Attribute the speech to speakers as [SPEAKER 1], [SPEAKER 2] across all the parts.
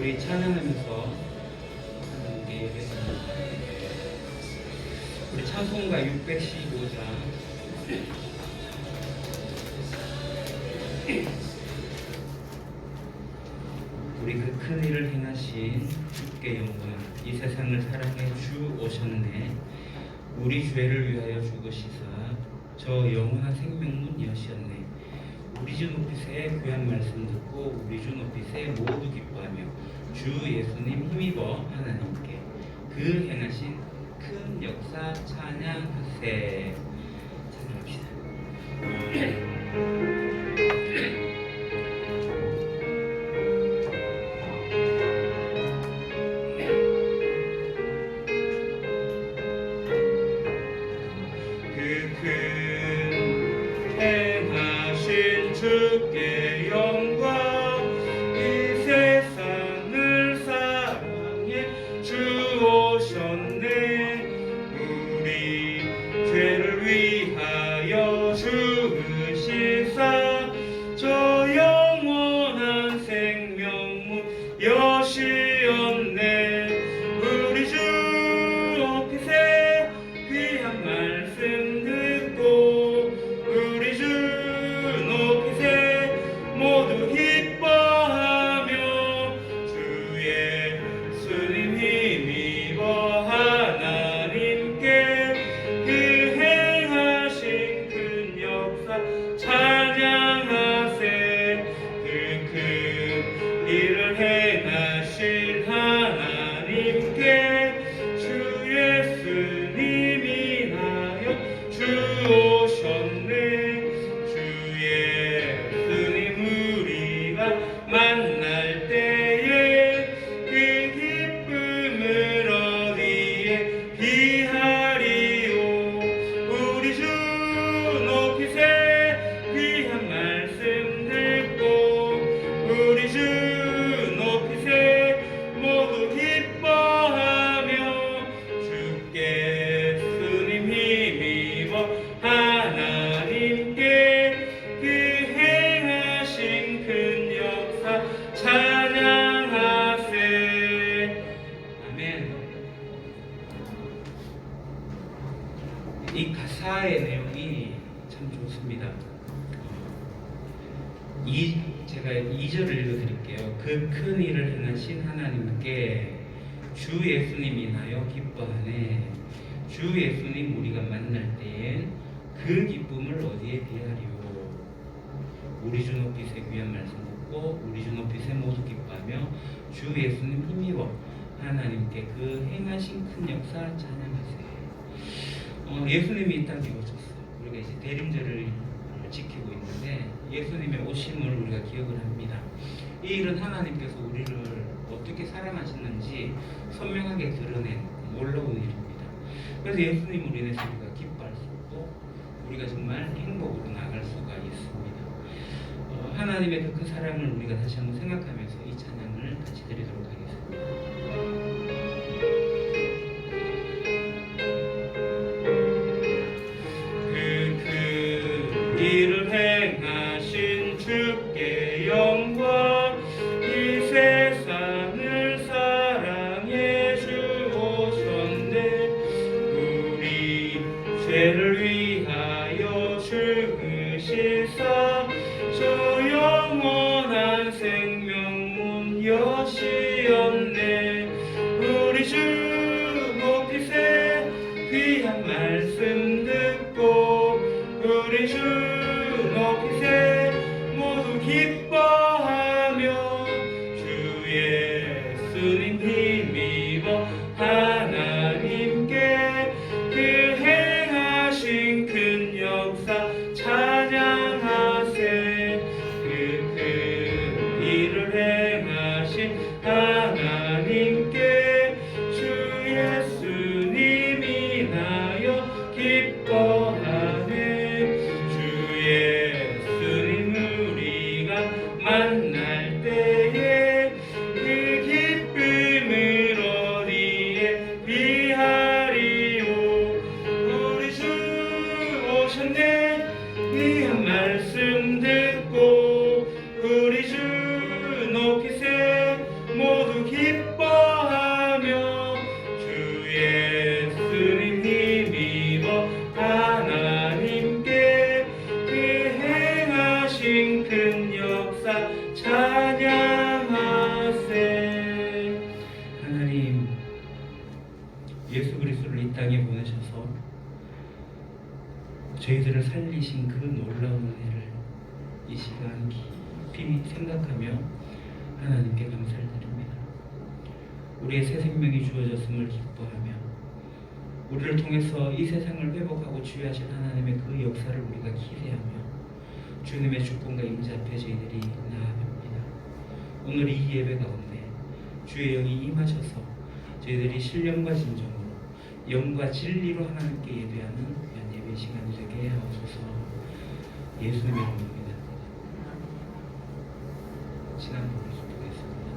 [SPEAKER 1] 우리 찬양하면서 하나님께 예배드립니다. 우리 찬송가 615장 우리 그 큰 일을 행하신 주께 영광, 이 세상을 사랑해 주 오셨네. 우리 죄를 위하여 죽으시사 저 영원한 생명문 여시었네. 우리 주 높이세 귀한 말씀 듣고 우리 주 높이세 모두 기뻐하며 주 예수님 힘입어 하나님께 그 행하신 큰 역사 찬양하세. 찬양합시다.
[SPEAKER 2] 주께 영광, 이 세상을 사랑해 주 오셨네. 우리 죄를 위하여 죽으시사 저 영원한 생명문 여시었네. 우리 주 높이세 귀한 말씀 듣고 우리 주 모두 기뻐하며 주 예수님 힘입어 하나님께 그 행하신 큰 역사 찬양하세. 그 큰 일을 행하신 하나님께 주 예수님 인하여 주 오셨네. 만날 때에 그 기쁨을 어디에 비하리요. 우리 주 높이세 귀한 말씀 듣고 우리 주 높이세 모두 기뻐하며 주께 예수님 힘입어 하나님께 그 행하신 큰 역사 찬양하세.
[SPEAKER 1] 아멘. 이 가사의 내용이 참 좋습니다. 제가 2절을 읽어드릴게요. 그 큰 일을 행하신 하나님께 주 예수님 인하여 기뻐하네. 주 예수님 우리가 만날 때엔 그 기쁨을 어디에 비하리요. 우리 주 높이세 귀한 말씀 듣고 우리 주 높이세 모두 기뻐하며 주 예수님 힘입어 하나님께 그 행하신 큰 역사 찬양하세. 예수님이 이 땅에 오셨어요. 우리가 이제 대림절을 지키고 있는데 예수님의 오심을 우리가 기억을 합니다. 이 일은 하나님께서 우리를 어떻게 사랑하시는지 선명하게 드러낸 놀라운 일입니다. 그래서 예수님으로 인해서 우리가 기뻐할 수 있고 우리가 정말 행복으로 나갈 수가 있습니다. 하나님의 그 사랑을 우리가 다시 한번 생각하면서 이 찬양을 같이 드리도록 하겠습니다.
[SPEAKER 2] 그 일을 행하신 주께 영광, 이 세상을 사랑해 주오셨네. 우리 죄를 위하여 죽으시사 저 영원한 생명문 여시었네. 우리 주 높이세 귀한 말씀 듣고 우리 주 높이세 모두 기뻐하며 주 예수님 힘입어 하나님께 그 행하신 큰 역사 찬양하세. 그 큰 일을 행하신 하나님께 주 예수님 인하여 기뻐하네. 주 예수님 우리가 만날 때에 그 기쁨을 어디에 비하리요. 우리 주 오셨네. 귀한 말씀 듣고 우리 주 높이세 모두
[SPEAKER 1] 저희들을 살리신 그 놀라운 은혜를 이 시간 깊이 생각하며 하나님께 감사를 드립니다. 우리의 새 생명이 주어졌음을 기뻐하며 우리를 통해서 이 세상을 회복하고 치유하실 하나님의 그 역사를 우리가 기대하며 주님의 주권과 임재 앞에 저희들이 나아갑니다. 오늘 이 예배 가운데 주의 영이 임하셔서 저희들이 신령과 진정으로 영과 진리로 하나님께 예배하는 예배 시간이 되게 하옵소서. 예수님의 이름입니다. 지난 부분 기도하겠습니다.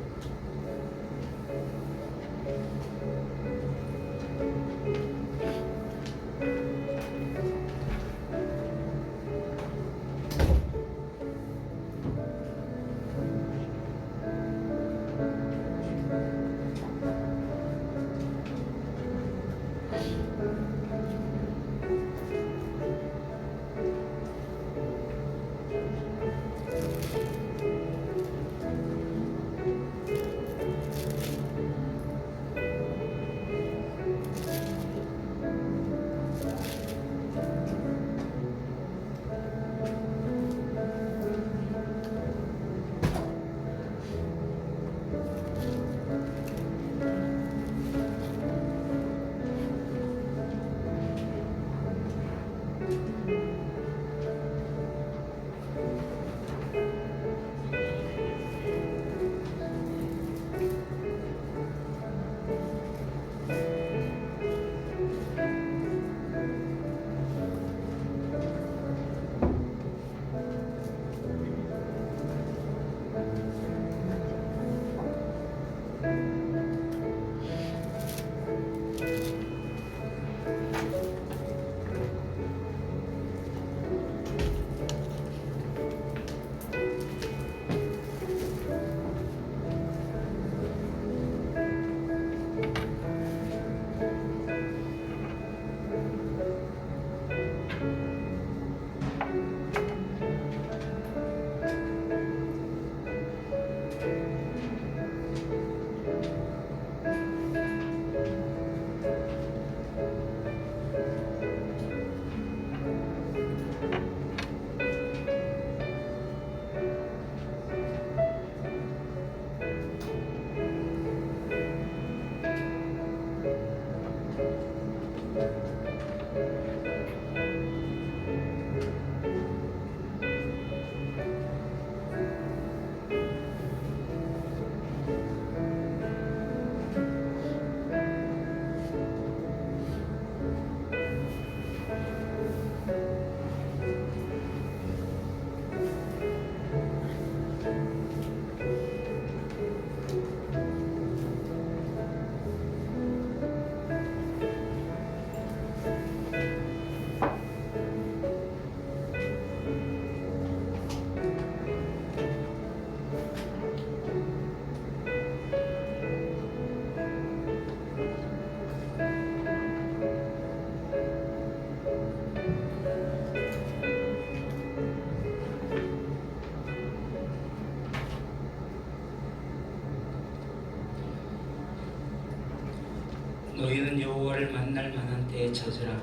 [SPEAKER 1] 너희는 여호와를 만날 만한 때에 찾으라.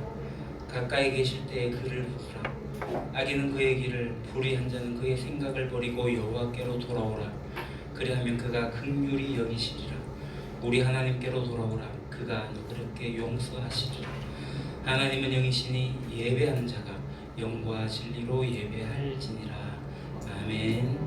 [SPEAKER 1] 가까이 계실 때에 그를 부르라. 악인은 그의 길을, 불의한 자는 그의 생각을 버리고 여호와께로 돌아오라. 그리하면 그가 긍휼히 여기시리라. 우리 하나님께로 돌아오라. 그가 너그럽게 용서하시리라. 하나님은 영이시니 예배하는 자가 영과 진리로 예배할지니라. 아멘.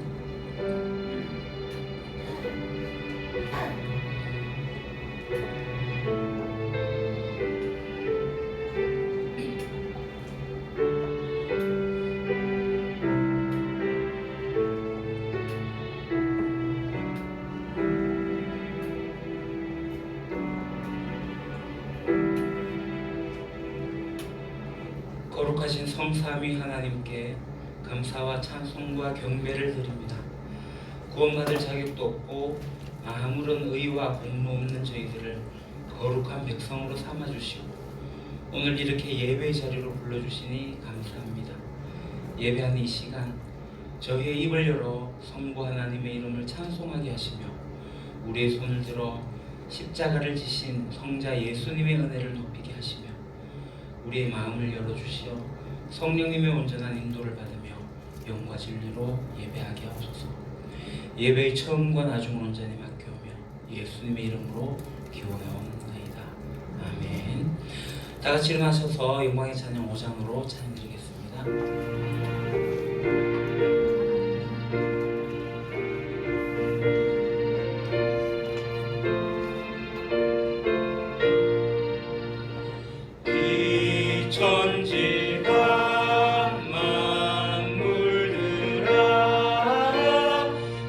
[SPEAKER 1] 거룩하신 성삼위 하나님께 감사와 찬송과 경배를 드립니다. 구원받을 자격도 없고 아무런 의와 공로 없는 저희들을 거룩한 백성으로 삼아주시고 오늘 이렇게 예배의 자리로 불러주시니 감사합니다. 예배하는 이 시간 저희의 입을 열어 성부 하나님의 이름을 찬송하게 하시며 우리의 손을 들어 십자가를 지신 성자 예수님의 은혜를 높이게 하시며 우리의 마음을 열어주시어 성령님의 온전한 인도를 받으며 영과 진리로 예배하게 하옵소서. 예배의 처음과 나중을 온전히 맡겨오며 예수님의 이름으로 기원하옵나이다. 아멘. 다 같이 일어나셔서 영광의 찬양 5장으로 찬양드리겠습니다. 천지가 만물들아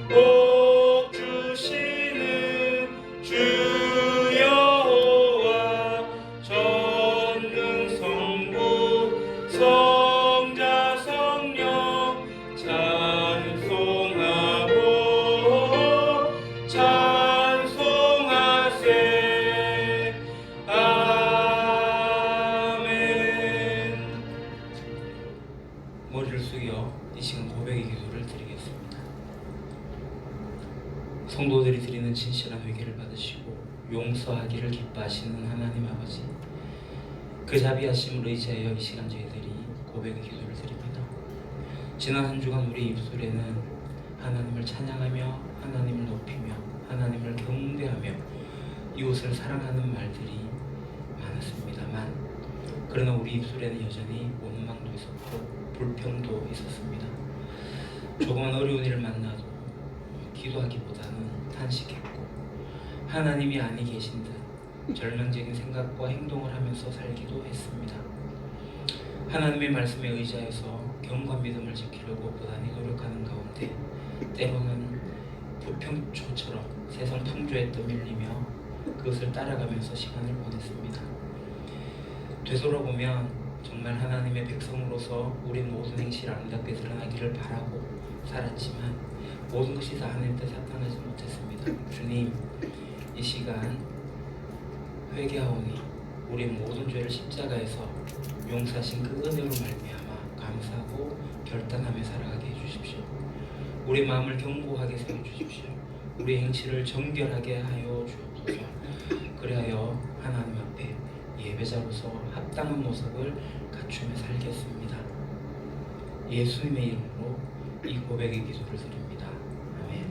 [SPEAKER 1] 복 주시는 주 여호와 전능성부 성자 성령 찬송하고 찬송하세. 머리를 숙여 이 시간 고백의 기도를 드리겠습니다. 성도들이 드리는 진실한 회개를 받으시고 용서하기를 기뻐하시는 하나님 아버지, 그 자비하심을 의지하여 이 시간 저희들이 고백의 기도를 드립니다. 지난 한 주간 우리 입술에는 하나님을 찬양하며 하나님을 높이며 하나님을 경배하며 이웃을 사랑하는 말들이 많았습니다만, 그러나 우리 입술에는 여전히 원망도 있었고 불평도 있었습니다. 조그만 어려운 일을 만나도 기도하기보다는 탄식했고 하나님이 아니 계신 듯 절망적인 생각과 행동을 하면서 살기도 했습니다. 하나님의 말씀에 의지하여서 견고한 믿음을 지키려고 부단히 노력하는 가운데 때로는 부평초처럼 세상 풍조에 떠밀리며 그것을 따라가면서 시간을 보냈습니다. 되돌아보면 정말 하나님의 백성으로서 우리 모든 행실이 아름답게 드러나기를 바라고 살았지만 모든 것이 다 하나님 뜻에 합당하지 못했습니다. 주님, 이 시간 회개하오니 우리 모든 죄를 십자가에서 용서하신 그 은혜로 말미암아 감사하고 결단하며 살아가게 해주십시오. 우리 마음을 견고하게 세워주십시오. 우리 행실을 정결하게 하여 주옵소서. 그리하여 하나님 앞에 예배자로서 합당한 모습을 갖추며 살겠습니다. 예수님의 이름으로 이 고백의 기도를 드립니다. 아멘.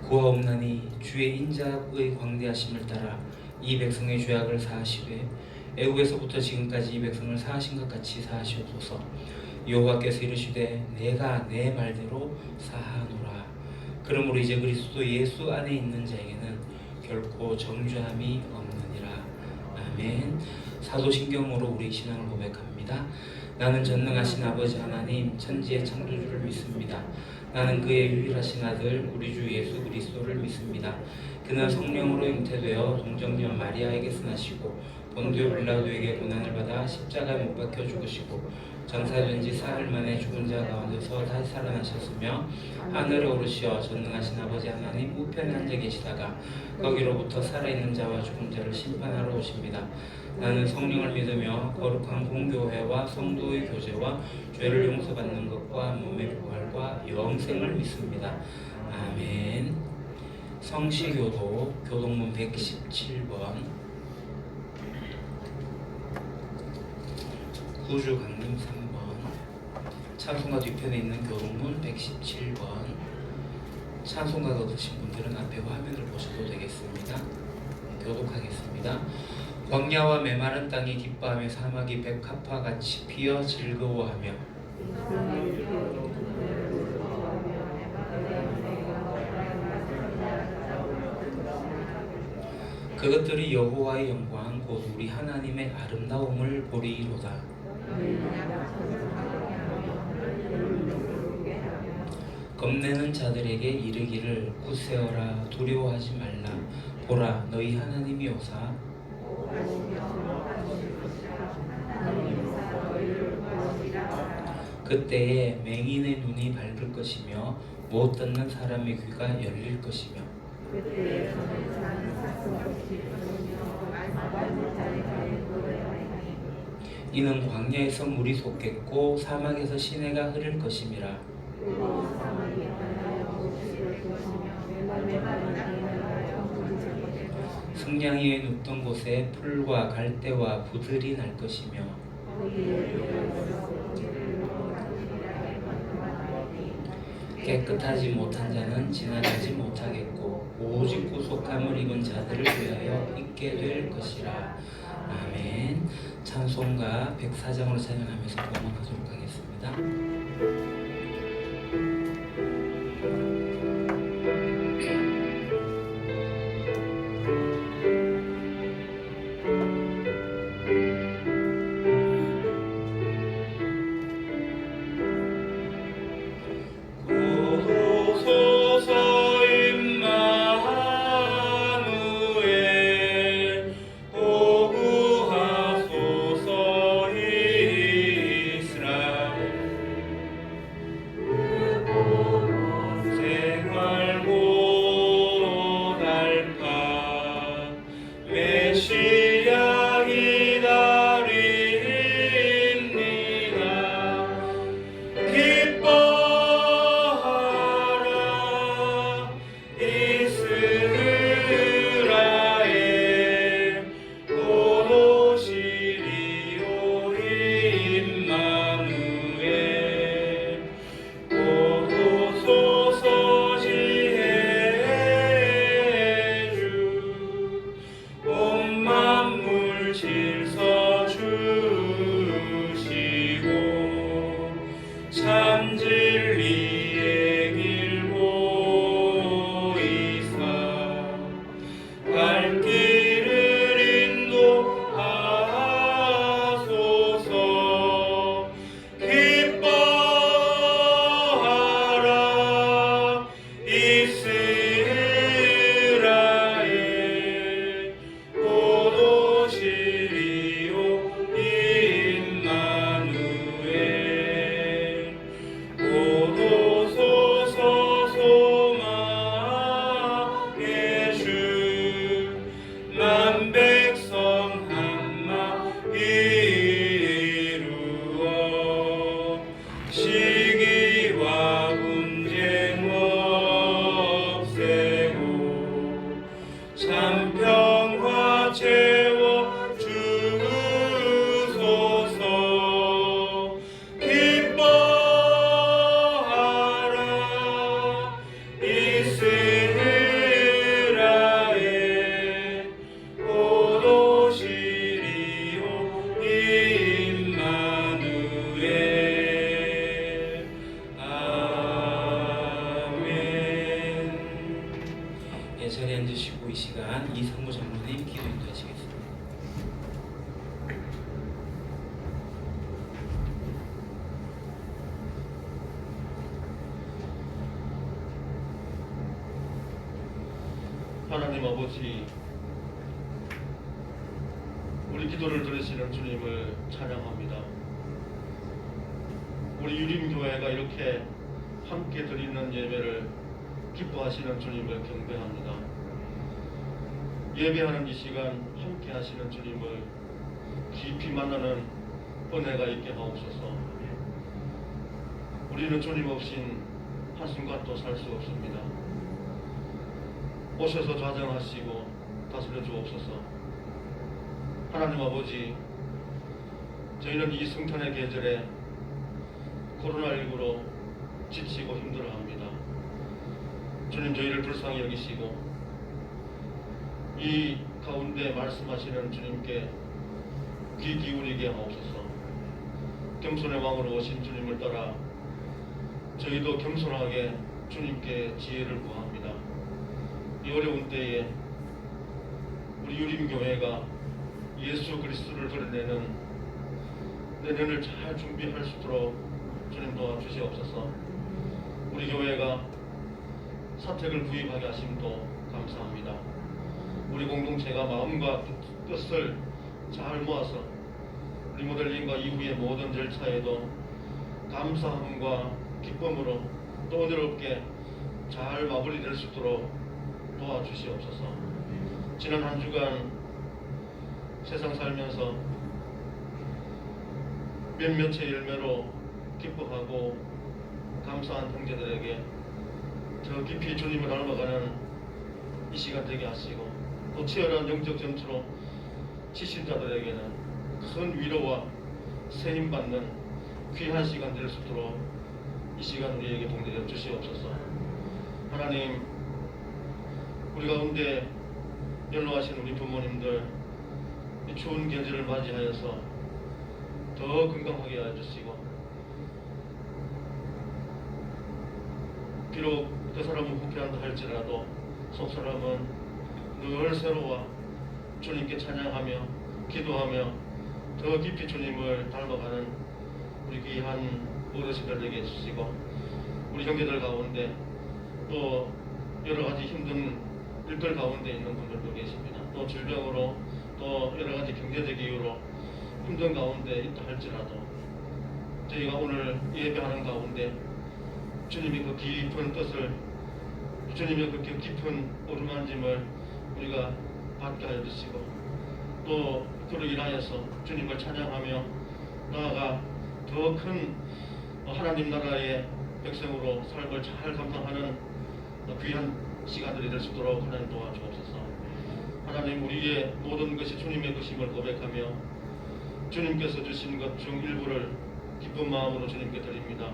[SPEAKER 1] 구하옵나니 주의 인자의 광대하심을 따라 이 백성의 죄악을 사하시되 애국에서부터 지금까지 이 백성을 사하신 것 같이 사하시옵소서. 여호와께서 이르시되 내가 내 말대로 사하노라. 그러므로 이제 그리스도 예수 안에 있는 자에게는 결코 정죄함이 없느니라. 아멘. 사도신경으로 우리 신앙을 고백합니다. 나는 전능하신 아버지 하나님 천지의 창조주를 믿습니다. 나는 그의 유일하신 아들 우리 주 예수 그리스도를 믿습니다. 그는 성령으로 잉태되어 동정녀 마리아에게서 나시고 본디오 빌라도에게 고난을 받아 십자가에 못 박혀 죽으시고 장사된 지 사흘 만에 죽은 자 가운데서 다시 살아나셨으며 하늘에 오르시어 전능하신 아버지 하나님 우편에 앉아 계시다가 거기로부터 살아있는 자와 죽은 자를 심판하러 오십니다. 나는 성령을 믿으며 거룩한 공교회와 성도의 교제와 죄를 용서받는 것과 몸의 부활과 영생을 믿습니다. 아멘. 성시교도 교동문 117번 구주 강림 3번 찬송가 뒤편에 있는 교동문 117번 찬송가가 얻으신 분들은 앞에 화면을 보셔도 되겠습니다. 교독하겠습니다. 광야와 메마른 땅이 기뻐하며 사막이 백합화같이 피어 즐거워하며 그것들이 여호와의 영광 곧 우리 하나님의 아름다움을 보리이로다. 겁내는 자들에게 이르기를 굳세어라 두려워하지 말라. 보라 너희 하나님이 오사 그때에 맹인의 눈이 밝을 것이며 못 듣는 사람의 귀가 열릴 것이며 이는 광야에서 물이 솟겠고 사막에서 시내가 흐를 것임이라. 승냥이의 눕던 곳에 풀과 갈대와 부들이 날 것이며 깨끗하지 못한 자는 지나가지 못하겠고 오직 구속함을 입은 자들을 위하여 있게 될 것이라. 아멘. 찬송가 104장으로 찬양하면서 봉헌하도록 하겠습니다.
[SPEAKER 3] 하나님 아버지, 우리 기도를 들으시는 주님을 찬양합니다. 우리 유림교회가 이렇게 함께 드리는 예배를 기뻐하시는 주님을 경배합니다. 예배하는 이 시간 함께 하시는 주님을 깊이 만나는 은혜가 있게 하옵소서. 우리는 주님 없인 한순간도 살 수 없습니다. 오셔서 좌정하시고 다스려 주옵소서. 하나님 아버지, 저희는 이 성탄의 계절에 코로나19로 지치고 힘들어합니다. 주님, 저희를 불쌍히 여기시고 이 가운데 말씀하시는 주님께 귀 기울이게 하옵소서. 겸손의 왕으로 오신 주님을 따라 저희도 겸손하게 주님께 지혜를 구합니다. 이 어려운 때에 우리 유림교회가 예수 그리스도를 드러내는 내년을 잘 준비할 수 있도록 주님 도와주시옵소서. 우리 교회가 사택을 구입하게 하심도 감사합니다. 우리 공동체가 마음과 뜻을 잘 모아서 리모델링과 이후의 모든 절차에도 감사함과 기쁨으로 또 은혜롭게 잘 마무리될 수 있도록 도와주시옵소서. 지난 한 주간 세상 살면서 몇몇의 열매로 기뻐하고 감사한 형제들에게 더 깊이 주님을 닮아가는 이 시간 되게 하시고, 또 치열한 영적 전투로 지친 자들에게는 큰 위로와 세임받는 귀한 시간 될 수 있도록 이 시간 우리에게 동행해 주시옵소서. 하나님, 우리 가운데 연로하신 우리 부모님들 이 추운 계절을 맞이하여서 더 건강하게 해주시고, 비록 그 사람은 후퇴한다 할지라도 속 사람은 늘 새로워 주님께 찬양하며 기도하며 더 깊이 주님을 닮아가는 우리 귀한 어르신들 되게 해주시고, 우리 형제들 가운데 또 여러 가지 힘든 일들 가운데 있는 분들도 계십니다. 또 질병으로 또 여러 가지 경제적 이유로 힘든 가운데 있다 할지라도 저희가 오늘 예배하는 가운데 주님이 그 깊은 뜻을, 주님의 그 깊은 오르만짐을 우리가 받게 하여 주시고, 또 그로 인하여서 주님을 찬양하며 나아가 더 큰 하나님 나라의 백성으로 삶을 잘 감당하는 귀한 시간들이 될 수 있도록 하나님 도와주옵소서. 하나님, 우리의 모든 것이 주님의 것임을 고백하며 주님께서 주신 것 중 일부를 기쁜 마음으로 주님께 드립니다.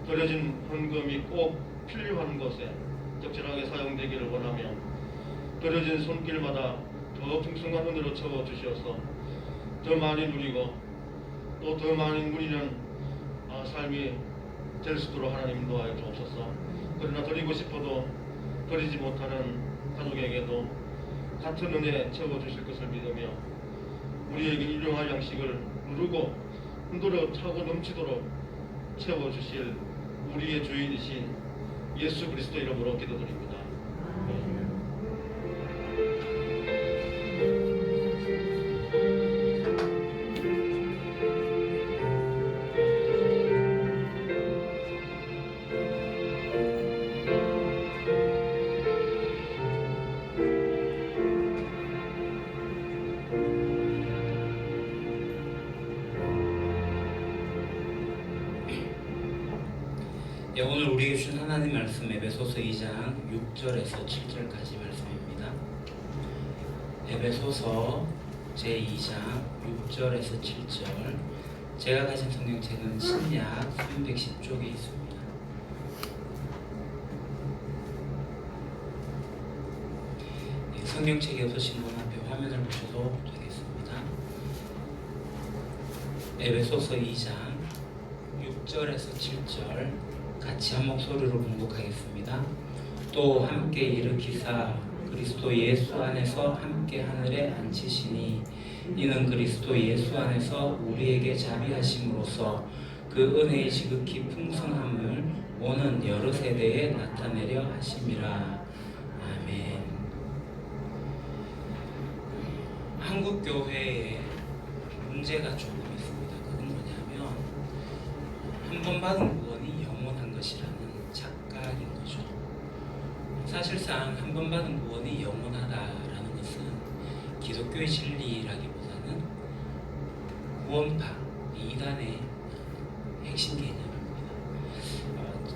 [SPEAKER 3] 드려진 헌금이 꼭 필요한 곳에 적절하게 사용되기를 원하며 드려진 손길마다 더 풍성한 은혜로 채워주셔서 더 많이 누리고 또 더 많이 누리는 삶이 될 수 있도록 하나님 도와여 주옵소서. 그러나 드리고 싶어도 드리지 못하는 가족에게도 같은 은혜 채워주실 것을 믿으며 우리에게 일용할 양식을 누르고 흔들어 차고 넘치도록 채워주실 우리의 주인이신 예수 그리스도 이름으로 기도드립니다.
[SPEAKER 1] 오늘 우리에게 주신 하나님 말씀 에베소서 2장 6절에서 7절까지 말씀입니다. 에베소서 제2장 6절에서 7절. 제가 가진 성경책은 신약 310쪽에 있습니다. 성경책에 없으신 분 앞에 화면을 보셔도 되겠습니다. 에베소서 2장 6절에서 7절 같이 한 목소리로 봉독하겠습니다. 또 함께 일으키사 그리스도 예수 안에서 함께 하늘에 앉히시니 이는 그리스도 예수 안에서 우리에게 자비하심으로써 그 은혜의 지극히 풍성함을 오는 여러 세대에 나타내려 하심이라. 아멘. 한국 교회에 문제가 조금 있습니다. 그건 뭐냐면 한 번 받은 구원이 영원한 것이라는 착각인 거죠. 사실상 한 번 받은 구원이 영원하다라는 것은 기독교의 진리라기보다는 구원파 이단의 핵심 개념입니다.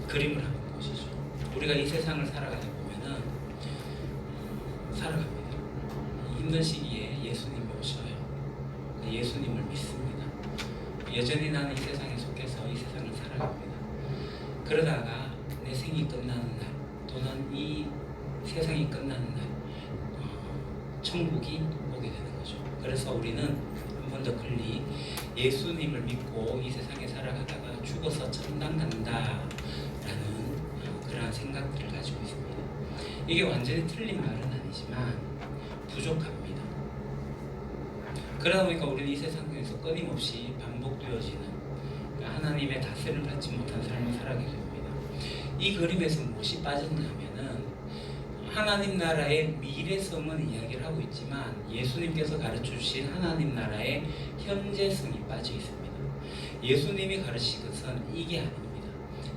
[SPEAKER 1] 그림을 한번 보시죠. 우리가 이 세상을 살아가다 보면은 살아갑니다. 힘든 시기에 예수님이 오셔요. 예수님을 믿습니다. 여전히 나는 이 세상에 속해서 이 세상을 살아갑니다. 그러다가 내 생이 끝나는 날 또는 이 세상이 끝나는 날 천국이 오게 되는 거죠. 그래서 우리는 한 번 더 클릭, 예수님을 믿고 이 세상에 살아가다가 죽어서 천당 간다라는 그러한 생각들을 가지고 있습니다. 이게 완전히 틀린 말은 아니지만 부족합니다. 그러다 보니까 우리는 이 세상에서 끊임없이 반복되어지는 하나님의 다스림을 받지 못한 삶을 살아가게 됩니다. 이 그림에서 무엇이 빠졌냐면은 하나님 나라의 미래성은 이야기를 하고 있지만 예수님께서 가르쳐주신 하나님 나라의 현재성이 빠져 있습니다. 예수님이 가르치신 것은 이게 아닙니다.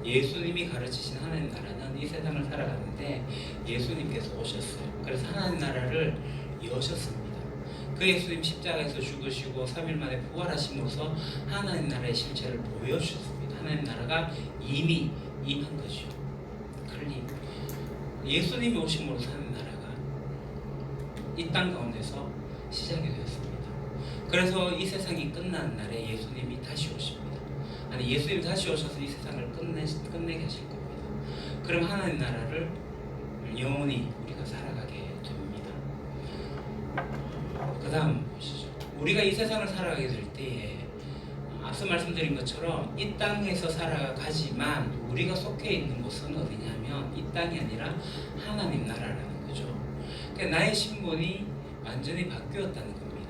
[SPEAKER 1] 예수님이 가르치신 하나님 나라는 이 세상을 살아가는데 예수님께서 오셨어요. 그래서 하나님 나라를 여셨습니다. 그 예수님 십자가에서 죽으시고 3일 만에 부활하심으로써 하나님 나라의 실체를 보여주셨습니다. 하나님 나라가 이미 임한 것이요. 클릭. 예수님이 오심으로써 하나님 나라가 이 땅 가운데서 시작이 되었습니다. 그래서 이 세상이 끝나는 날에 예수님이 다시 오십니다. 아니 예수님 다시 오셔서 이 세상을 끝내게 하실 겁니다. 그럼 하나님 나라를 영원히 우리가 살아가게 됩니다. 그 다음 보시죠. 우리가 이 세상을 살아가게 될 때에 앞서 말씀드린 것처럼 이 땅에서 살아가지만 우리가 속해 있는 곳은 어디냐면 이 땅이 아니라 하나님 나라라는 거죠. 그러니까 나의 신분이 완전히 바뀌었다는 겁니다.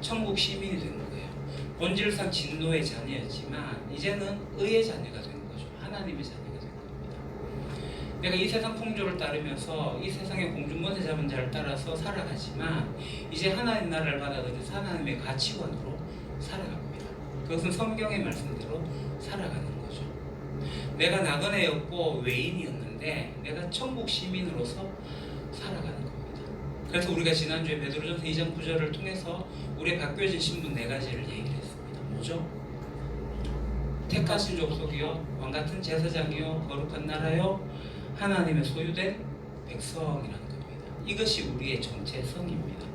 [SPEAKER 1] 천국 시민이 된 거예요. 본질상 진노의 자녀였지만 이제는 의의 자녀가 된 거죠. 하나님의 자녀가 된 겁니다. 내가 이 세상 풍조를 따르면서 이 세상의 공중권세 잡은 자를 따라서 살아가지만 이제 하나님 나라를 받아들여서 하나님의 가치관으로 살아갑니다. 그것은 성경의 말씀대로 살아가는 거죠. 내가 나그네였고 외인이었는데 내가 천국 시민으로서 살아가는 겁니다. 그래서 우리가 지난주에 베드로전서 2장 9절을 통해서 우리의 바뀌어진 신분 4가지를 얘기를 했습니다. 뭐죠? 택하신 족속이요, 왕같은 제사장이요, 거룩한 나라요, 하나님의 소유된 백성이라는 겁니다. 이것이 우리의 정체성입니다.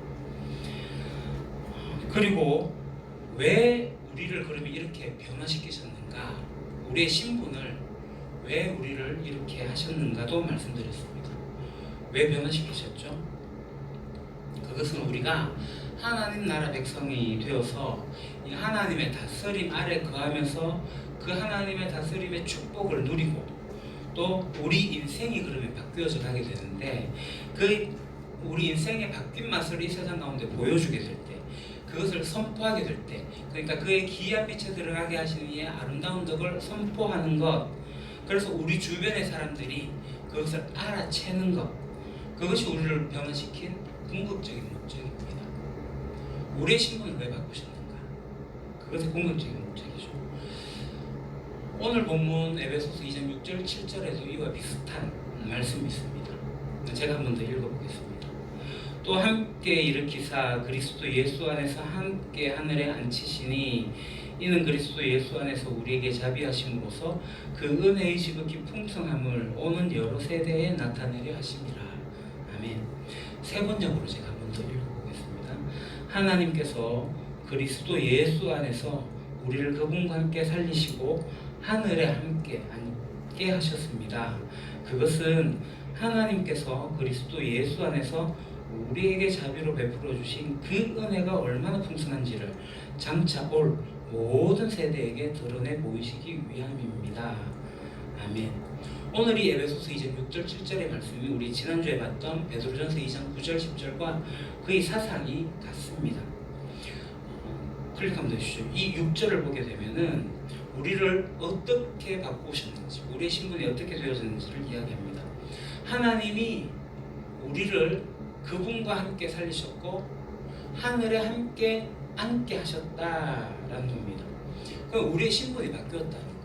[SPEAKER 1] 그리고 왜 우리를 그러면 이렇게 변화시키셨는가? 우리의 신분을 왜 우리를 이렇게 하셨는가도 말씀드렸습니다. 왜 변화시키셨죠? 그것은 우리가 하나님 나라 백성이 되어서 이 하나님의 다스림 아래 거하면서 그 하나님의 다스림의 축복을 누리고 또 우리 인생이 그러면 바뀌어져 가게 되는데 그 우리 인생의 바뀐 맛을 이 세상 가운데 보여주게 될 때, 그것을 선포하게 될 때, 그러니까 그의 기이한 빛에 들어가게 하시는 이의 아름다운 덕을 선포하는 것, 그래서 우리 주변의 사람들이 그것을 알아채는 것, 그것이 우리를 변화시킨 궁극적인 목적입니다. 우리의 신분을 왜 바꾸셨는가? 그것의 궁극적인 목적이죠. 오늘 본문 에베소서 2장 6절 7절에도 이와 비슷한 말씀이 있습니다. 제가 한 번 더 읽어보겠습니다. 또 함께 일으키사 그리스도 예수 안에서 함께 하늘에 앉히시니 이는 그리스도 예수 안에서 우리에게 자비하심으로써 그 은혜의 지극히 풍성함을 오는 여러 세대에 나타내려 하심이라. 아멘. 세 번역으로 제가 한 번 더 읽어보겠습니다. 하나님께서 그리스도 예수 안에서 우리를 그분과 함께 살리시고 하늘에 함께 앉게 하셨습니다. 그것은 하나님께서 그리스도 예수 안에서 우리에게 자비로 베풀어 주신 그 은혜가 얼마나 풍성한지를 장차 올 모든 세대에게 드러내 보이시기 위함입니다. 아멘. 오늘 이 에베소서 2장 6절 7절의 말씀이 우리 지난주에 봤던 베드로전서 2장 9절 10절과 거의 사상이 같습니다. 클릭 한번 해주시죠. 이 6절을 보게 되면은 우리를 어떻게 바꾸셨는지, 우리의 신분이 어떻게 되어졌는지를 이야기합니다. 하나님이 우리를 그분과 함께 살리셨고 하늘에 함께 앉게 하셨다라는 겁니다. 그럼 우리의 신분이 바뀌었다는 거예요.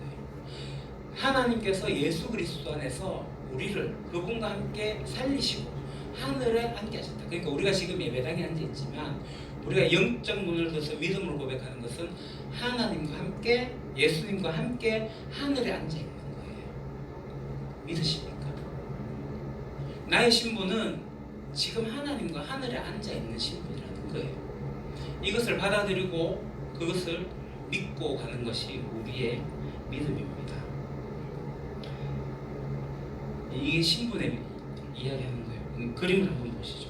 [SPEAKER 1] 하나님께서 예수 그리스도 안에서 우리를 그분과 함께 살리시고 하늘에 앉게 하셨다. 그러니까 우리가 지금 예배당에 앉아 있지만 우리가 영적 문을 둬서 믿음을 고백하는 것은 하나님과 함께 예수님과 함께 하늘에 앉아 있는 거예요. 믿으십니까? 나의 신분은 지금 하나님과 하늘에 앉아 있는 신분이라는 거예요. 이것을 받아들이고 그것을 믿고 가는 것이 우리의 믿음입니다. 이게 신분의 이야기하는 거예요. 그림을 한번 보시죠.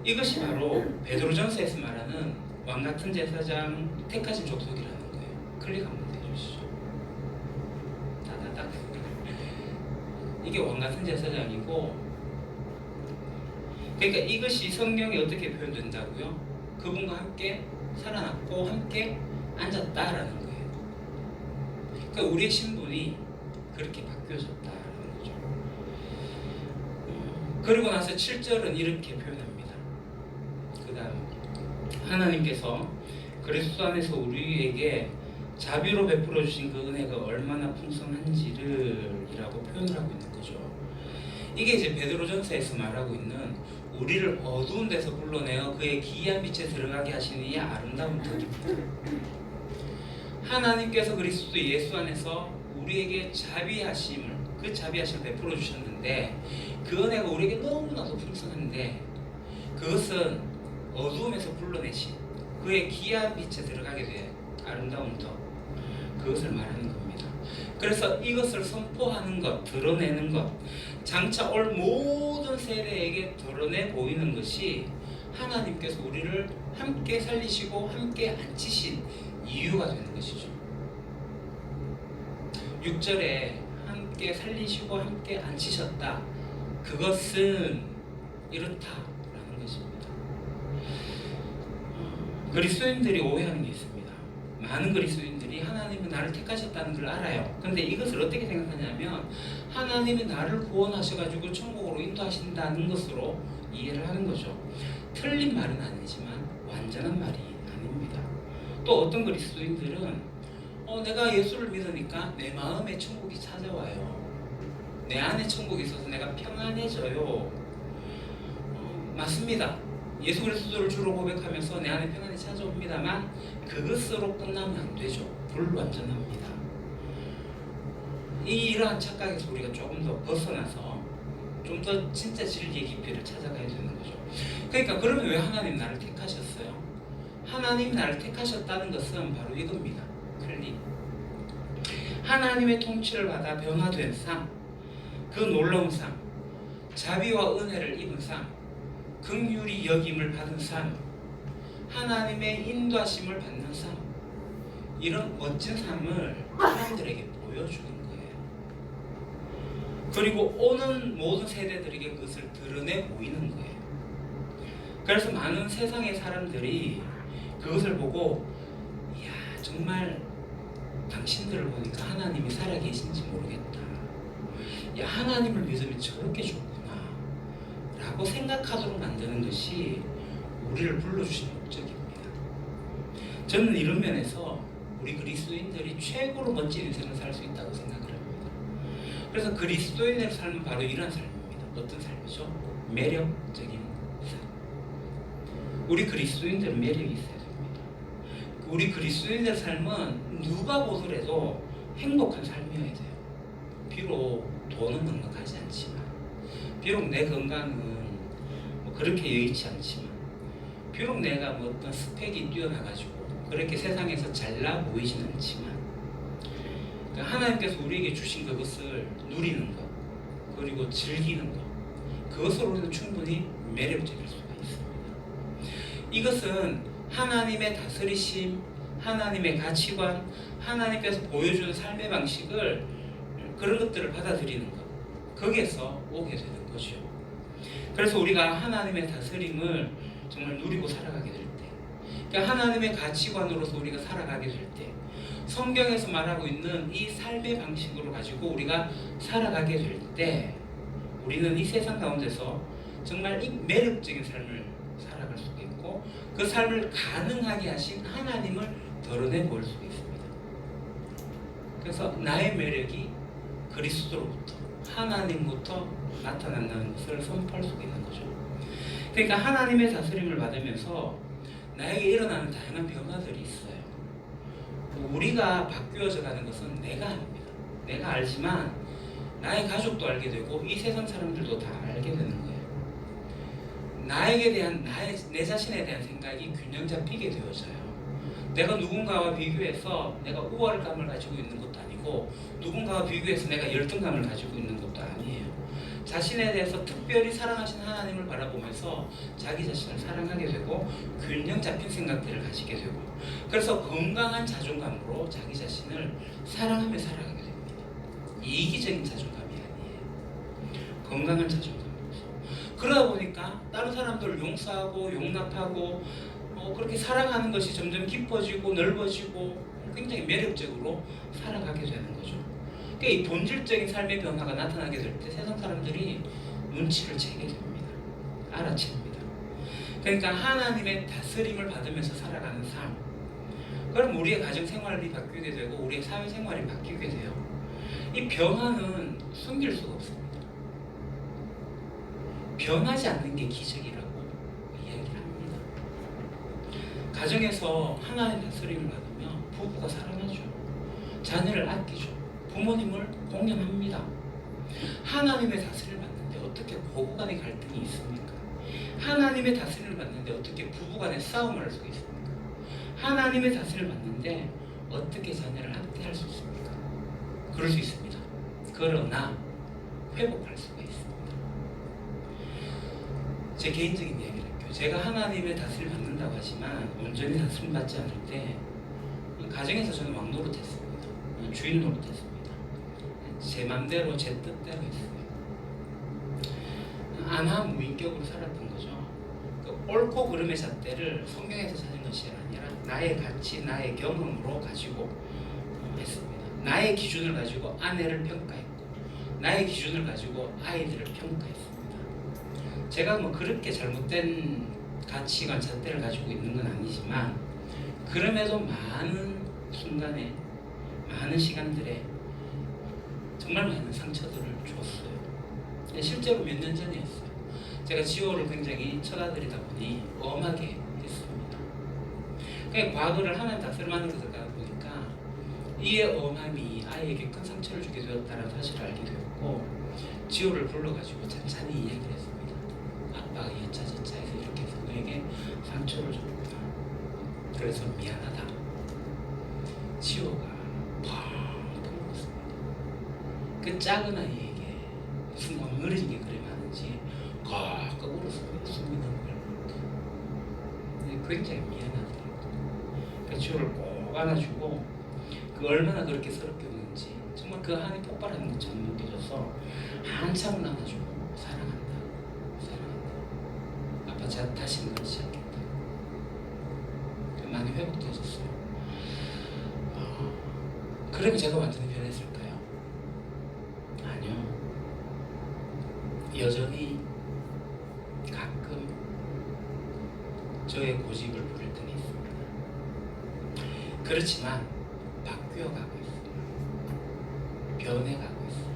[SPEAKER 1] 이것이 바로 베드로전서에서 말하는 왕같은 제사장 택하신 족속이라는 거예요. 클릭 한번 해주시죠. 따다닥. 이게 왕같은 제사장이고, 그러니까 이것이 성경에 어떻게 표현된다고요? 그분과 함께 살아났고 함께 앉았다라는 거예요. 그러니까 우리의 신분이 그렇게 바뀌어졌다라는 거죠. 그리고 나서 7절은 이렇게 표현합니다. 그 다음 하나님께서 그리스도 안에서 우리에게 자비로 베풀어 주신 그 은혜가 얼마나 풍성한지를 이라고 표현을 하고 있는 거죠. 이게 이제 베드로전서에서 말하고 있는 우리를 어두운 데서 불러내어 그의 기이한 빛에 들어가게 하시는 이 아름다운 덕입니다. 하나님께서 그리스도 예수 안에서 우리에게 자비하심을, 그 자비하심을 베풀어 주셨는데 그 은혜가 우리에게 너무나도 풍성한데 그것은 어두움에서 불러내신 그의 기이한 빛에 들어가게 된 아름다운 덕, 그것을 말하는 겁니다. 그래서 이것을 선포하는 것, 드러내는 것, 장차 올 모든 세대에게 드러내 보이는 것이 하나님께서 우리를 함께 살리시고 함께 앉히신 이유가 되는 것이죠. 6절에 함께 살리시고 함께 앉히셨다. 그것은 이렇다라는 것입니다. 그리스도인들이 오해하는 게 있습니다. 많은 그리스도인들이 하나님은 나를 택하셨다는 걸 알아요. 근데 이것을 어떻게 생각하냐면 하나님이 나를 구원하셔가지고 천국으로 인도하신다는 것으로 이해를 하는 거죠. 틀린 말은 아니지만 완전한 말이 아닙니다. 또 어떤 그리스도인들은 내가 예수를 믿으니까 내 마음에 천국이 찾아와요. 내 안에 천국이 있어서 내가 평안해져요. 맞습니다. 예수 그리스도를 주로 고백하면서 내 안에 평안이 찾아옵니다만 그것으로 끝나면 안 되죠. 불완전합니다. 이러한 착각에서 우리가 조금 더 벗어나서 좀 더 진짜 진리의 깊이를 찾아가야 되는 거죠. 그러니까 그러면 왜 하나님 나를 택하셨어요? 하나님 나를 택하셨다는 것은 바로 이겁니다. 클릭. 하나님의 통치를 받아 변화된 삶, 그 놀라운 삶, 자비와 은혜를 입은 삶, 긍휼히 여김을 받은 삶, 하나님의 인도하심을 받는 삶, 이런 멋진 삶을 사람들에게 보여주는 거예요. 그리고 오는 모든 세대들에게 그것을 드러내 보이는 거예요. 그래서 많은 세상의 사람들이 그것을 보고 이야 정말 당신들을 보니까 하나님이 살아계신지 모르겠다. 야 하나님을 믿으면 저렇게 좋구나 라고 생각하도록 만드는 것이 우리를 불러주신 목적입니다. 저는 이런 면에서 우리 그리스도인들이 최고로 멋진 인생을 살 수 있다고 생각을 합니다. 그래서 그리스도인의 삶은 바로 이런 삶입니다. 어떤 삶이죠? 매력적인 삶. 우리 그리스도인들은 매력이 있어야 됩니다. 우리 그리스도인의 삶은 누가 보더라도 행복한 삶이어야 돼요. 비록 돈은 넉넉하지 않지만, 비록 내 건강은 뭐 그렇게 여의치 않지만, 비록 내가 뭐 어떤 스펙이 뛰어나가지고 그렇게 세상에서 잘나 보이진 않지만, 그러니까 하나님께서 우리에게 주신 그것을 누리는 것, 그리고 즐기는 것, 그것으로 우리는 충분히 매력적일 수가 있습니다. 이것은 하나님의 다스리심, 하나님의 가치관, 하나님께서 보여주는 삶의 방식을 그런 것들을 받아들이는 것, 거기에서 오게 되는 거죠. 그래서 우리가 하나님의 다스림을 정말 누리고 살아가게 될 때, 그러니까 하나님의 가치관으로서 우리가 살아가게 될 때, 성경에서 말하고 있는 이 삶의 방식으로 가지고 우리가 살아가게 될 때, 우리는 이 세상 가운데서 정말 이 매력적인 삶을 살아갈 수가 있고, 그 삶을 가능하게 하신 하나님을 드러내 볼 수가 있습니다. 그래서 나의 매력이 그리스도로부터, 하나님부터 나타난다는 것을 선포할 수가 있는 거죠. 그러니까 하나님의 다스림을 받으면서 나에게 일어나는 다양한 변화들이 있어요. 우리가 바뀌어져 가는 것은 내가 압니다. 내가 알지만 나의 가족도 알게 되고 이 세상 사람들도 다 알게 되는 거예요. 나에게 대한 내 자신에 대한 생각이 균형 잡히게 되어져요. 내가 누군가와 비교해서 내가 우월감을 가지고 있는 것도 아니고 누군가와 비교해서 내가 열등감을 가지고 있는 것도 아니에요. 자신에 대해서 특별히 사랑하신 하나님을 바라보면서 자기 자신을 사랑하게 되고 균형 잡힌 생각들을 가지게 되고, 그래서 건강한 자존감으로 자기 자신을 사랑하며 살아가게 됩니다. 이기적인 자존감이 아니에요. 건강한 자존감으로서. 그러다 보니까 다른 사람들을 용서하고 용납하고 그렇게 사랑하는 것이 점점 깊어지고 넓어지고 굉장히 매력적으로 살아가게 되는 거죠. 그러니까 이 본질적인 삶의 변화가 나타나게 될 때 세상 사람들이 눈치를 채게 됩니다. 알아챕니다. 그러니까 하나님의 다스림을 받으면서 살아가는 삶, 그럼 우리의 가정 생활이 바뀌게 되고 우리의 사회 생활이 바뀌게 돼요. 이 변화는 숨길 수가 없습니다. 변하지 않는 게 기적이라고 이야기를 합니다. 가정에서 하나님의 다스림을 받으면 부부가 사랑하죠. 자녀를 아끼죠. 부모님을 공경합니다. 하나님의 다스림을 받는데 어떻게 고부 간의 갈등이 있습니까? 하나님의 다스림을 받는데 어떻게 부부 간의 싸움을 할 수가 있습니까? 하나님의 다스림을 받는데 어떻게 자녀를 학대할 수 있습니까? 그럴 수 있습니다. 그러나 회복할 수가 있습니다. 제 개인적인 이야기를 할게요. 제가 하나님의 다스림을 받는다고 하지만 온전히 다스림 받지 않을 때 가정에서 저는 왕 노릇했습니다. 주인 노릇했습니다. 제 맘대로 제 뜻대로 했어요. 안하무인격으로 살았던 거죠. 그 옳고 그름의 잣대를 성경에서 찾은 것이 아니라 나의 가치, 나의 경험으로 가지고 했습니다. 나의 기준을 가지고 아내를 평가했고 나의 기준을 가지고 아이들을 평가했습니다. 제가 뭐 그렇게 잘못된 가치관, 잣대를 가지고 있는 건 아니지만 그럼에도 많은 순간에 많은 시간들에 정말 많은 상처들을 줬어요. 실제로 몇 년 전이었어요. 제가 지호를 굉장히 쳐다드리다 보니 엄하게 했습니다. 그러니까 과거를 하나님 다스림하는 것을 가다 보니까 이의 엄함이 아이에게 큰 상처를 주게 되었다는 사실을 알게 되었고 지호를 불러가지고 찬찬히 이야기를 했습니다. 아빠가 여차저차 해서 이렇게 해서 너에게 상처를 줬구나. 그래서 미안하다. 지호가 펑펑 울었습니다. 그 작은 아이에게 무슨 엉거리는 게 그래 많은지 꽉꽉 울었습니다. 숨이 넘어갈 만큼. 굉장히 미안하더라고요. 그 지호를 꼭 안아주고 그 얼마나 그렇게 서럽게 우는지 정말 그 한이 폭발하는 것처럼 느껴져서 한참을 안아주고 사랑한다. 아빠 다시는 그러지 않겠다. 많이 회복되어졌어요. 그러면 제가 완전히 변했을까요? 아니요. 여전히 가끔 저의 고집을 부릴 때는 있습니다. 그렇지만 바뀌어가고 있어요. 변해가고 있어요.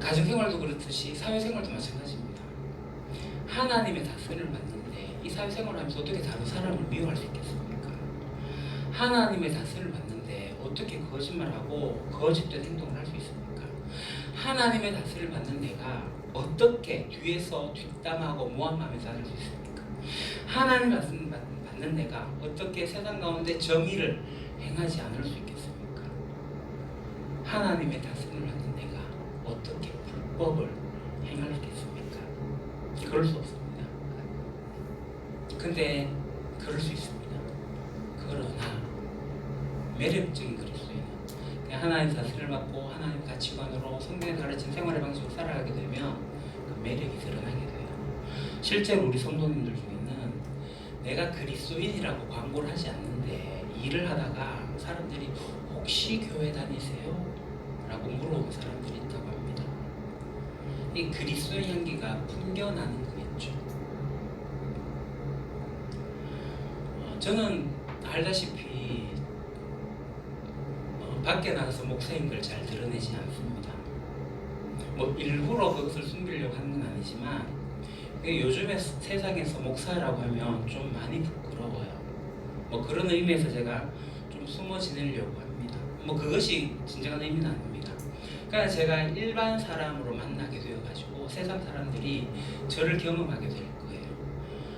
[SPEAKER 1] 가정생활도 그렇듯이 사회생활도 마찬가지입니다. 하나님의 다스림을 받는데 이 사회생활을 하면서 어떻게 다른 사람을 미워할 수 있겠습니까? 하나님의 다스림을 받는데 어떻게 거짓말하고 거짓된 행동을 할 수 있습니까? 하나님의 다스림을 받는 내가 어떻게 뒤에서 뒷담하고 모함하면서 살 수 있습니까? 하나님 다스림을 받는 내가 어떻게 세상 가운데 정의를 행하지 않을 수 있겠습니까? 하나님의 다스림을 받는 내가 어떻게 불법을 행할 수 있겠습니까? 그럴 수 없습니다. 근데 그럴 수 있습니다. 그러나 매력적인 그리스도인은 하나님 다스림을 받고 하나님 가치관으로 성경에 가르친 생활의 방식으로 살아가게 되면 그 매력이 드러나게 돼요. 실제로 우리 성도님들 중에는 내가 그리스도인이라고 광고를 하지 않는데 일을 하다가 사람들이 혹시 교회 다니세요? 라고 물어보는 사람들이 있다고 합니다. 이 그리스도의 향기가 풍겨나는 거겠죠. 저는 알다시피 밖에 나가서 목사님들 잘 드러내지 않습니다. 뭐 일부러 그것을 숨기려고 하는 건 아니지만 요즘에 세상에서 목사라고 하면 좀 많이 부끄러워요. 뭐 그런 의미에서 제가 좀 숨어 지내려고 합니다. 뭐 그것이 진정한 의미는 아닙니다. 그러니까 제가 일반 사람으로 만나게 되어가지고 세상 사람들이 저를 경험하게 될 거예요.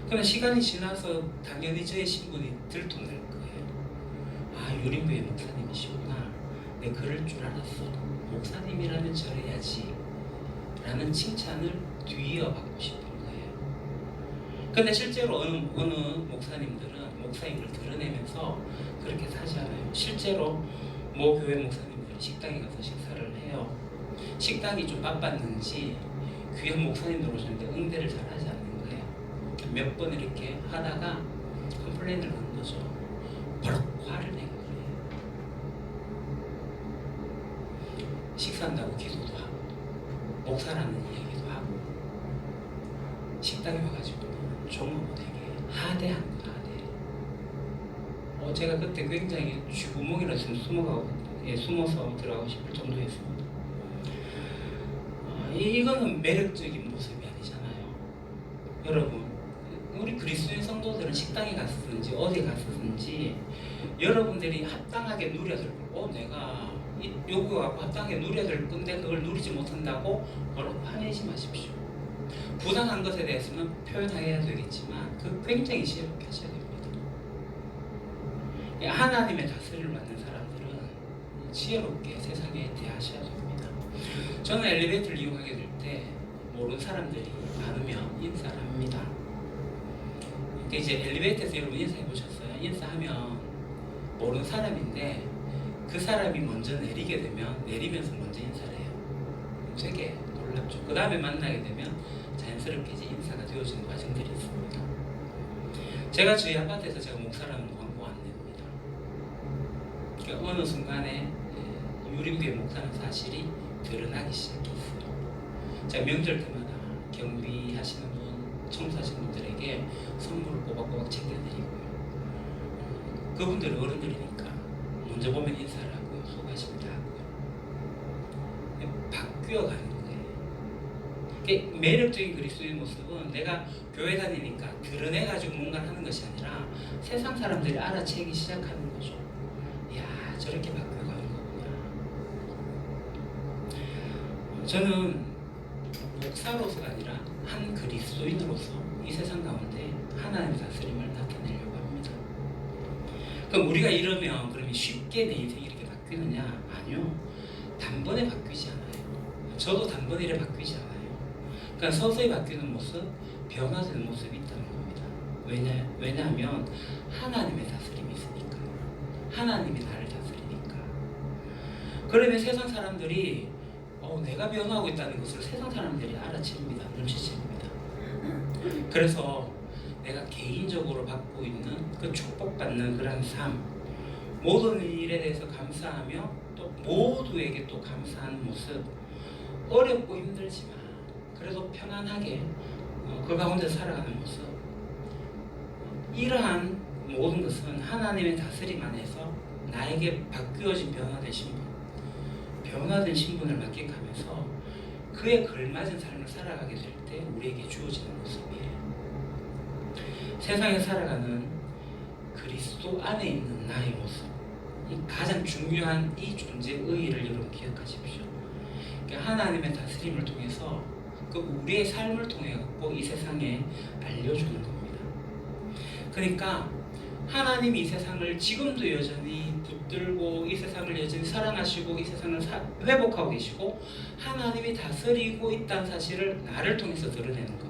[SPEAKER 1] 그러나 시간이 지나서 당연히 저의 신분이 들통날 거예요. 아, 유림교회 목사님이시구나. 내가 그럴 줄 알았어. 목사님이라면 저래야지. 라는 칭찬을 뒤이어받고 싶은 거예요. 근데 실제로 어느 목사님들은 목사님을 드러내면서 그렇게 사지 않아요. 실제로 모 교회 목사님들이 식당에 가서 식사를 해요. 식당이 좀 바빴는지 귀한 목사님들 오셨는데 응대를 잘 하지 않는 거예요. 몇 번 이렇게 하다가 컴플레인을 하는 거죠. 바로 화를 낸 거예요. 식사한다고 기도도 하고 목사라는 이야기도 하고 식당에 와가지고는 종업원 되게 하대한 거 하대. 제가 그때 굉장히 쥐구멍이라 좀 숨어서 들어가고 싶을 정도였습니다. 이거는 매력적인 모습이 아니잖아요. 여러분, 우리 그리스도인 성도들은 식당에 갔든지 어디 갔든지 여러분들이 합당하게 누려야 될 거. 내가 요구하고 합당하게 누려야 될 건데 그걸 누리지 못한다고 바로 화내지 마십시오. 부당한 것에 대해서는 표현해야 되겠지만 그 굉장히 지혜롭게 하셔야 됩니다. 하나님의 다스림을 받는 사람들은 지혜롭게 세상에 대하셔야 됩니다. 저는 엘리베이터를 이용하게 될 때 모르는 사람들이 많으면 인사를 합니다. 그러니까 이제 엘리베이터에서 여러분 인사해 보셨어요? 인사하면 모르는 사람인데 그 사람이 먼저 내리게 되면 내리면서 먼저 인사를 해요. 되게 놀랍죠. 그 다음에 만나게 되면 자연스럽게 이제 인사가 되어지는 과정들이 있습니다. 제가 저희 아파트에서 제가 목사라는 광고 안 냅니다. 그러니까 어느 순간에 유리구의 목사는 사실이 드러나기 시작했어요. 제가 명절 때마다 경비하시는 분, 청소하시는 분들에게 선물을 꼬박꼬박 챙겨드리고요. 그분들은 어른들이니까 먼저 보면 인사를 하고요. 수고하십니다 하고요. 바뀌어가는 거예요. 매력적인 그리스도의 모습은 내가 교회 다니니까 드러내가지고 뭔가를 하는 것이 아니라 세상 사람들이 알아채기 시작하는 거죠. 이야, 저렇게 바뀌어가는 거구나. 저는 목사로서가 아니라 한 그리스도인으로서 이 세상 가운데 하나님의 다스림을 나타내려고 합니다. 그럼 우리가 이러면 그러면 쉽게 내 인생이 이렇게 바뀌느냐? 아니요. 단번에 바뀌지 않아요. 저도 단번에 이렇게 바뀌지 않아요. 그러니까 서서히 바뀌는 모습, 변화되는 모습이 있다는 겁니다. 왜냐하면 하나님의 다스림이 있으니까. 하나님이 나를 다스리니까. 그러면 세상 사람들이 내가 변화하고 있다는 것을 세상 사람들이 알아챕니다. 눈치챕니다. 그래서 내가 개인적으로 받고 있는 그 축복받는 그런 삶, 모든 일에 대해서 감사하며 또 모두에게 또 감사하는 모습, 어렵고 힘들지만 그래도 편안하게 그 가운데 살아가는 모습, 이러한 모든 것은 하나님의 다스림 안에서 나에게 바뀌어진 변화된 신분을 만끽하면서 그에 걸맞은 삶을 살아가게 될 때 우리에게 주어지는 모습이에요. 세상에 살아가는 그리스도 안에 있는 나의 모습, 이 가장 중요한 이 존재의 의의를 여러분 기억하십시오. 그러니까 하나님의 다스림을 통해서 그 우리의 삶을 통해 갖고 이 세상에 알려주는 겁니다. 그러니까 하나님이 이 세상을 지금도 여전히 붙들고 이 세상을 여전히 사랑하시고 이 세상을 회복하고 계시고 하나님이 다스리고 있다는 사실을 나를 통해서 드러내는 것.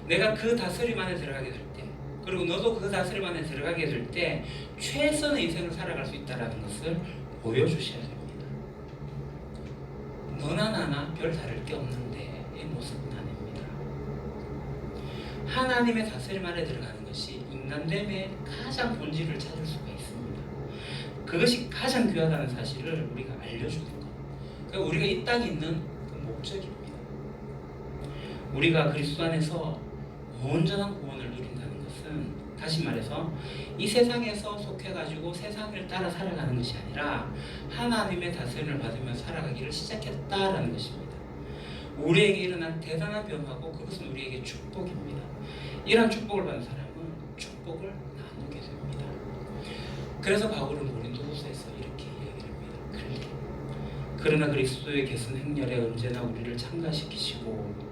[SPEAKER 1] 내가 그 다스림 안에 들어가게 될 때, 그리고 너도 그 다스림 안에 들어가게 될 때 최선의 인생을 살아갈 수 있다는 것을 보여주셔야 됩니다. 너나 나나 별 다를 게 없는데 이 모습은 아닙니다. 하나님의 다스림 안에 들어가는 것이 인간됨의 가장 본질을 찾을 수가 있습니다. 그것이 가장 귀하다는 사실을 우리가 알려주는 것. 그러니까 우리가 이 땅에 있는 그 목적입니다. 우리가 그리스도 안에서 온전한 구원을 누린다는 것은 다시 말해서 이 세상에서 속해가지고 세상을 따라 살아가는 것이 아니라 하나님의 다스림을 받으며 살아가기를 시작했다라는 것입니다. 우리에게 일어난 대단한 변화고 그것은 우리에게 축복입니다. 이런 축복을 받은 사람은 축복을 나누게 됩니다. 그래서 바울은 고린도후서에서 이렇게 이야기를 합니다. 그러나 그리스도의 개선 행렬에 언제나 우리를 참가시키시고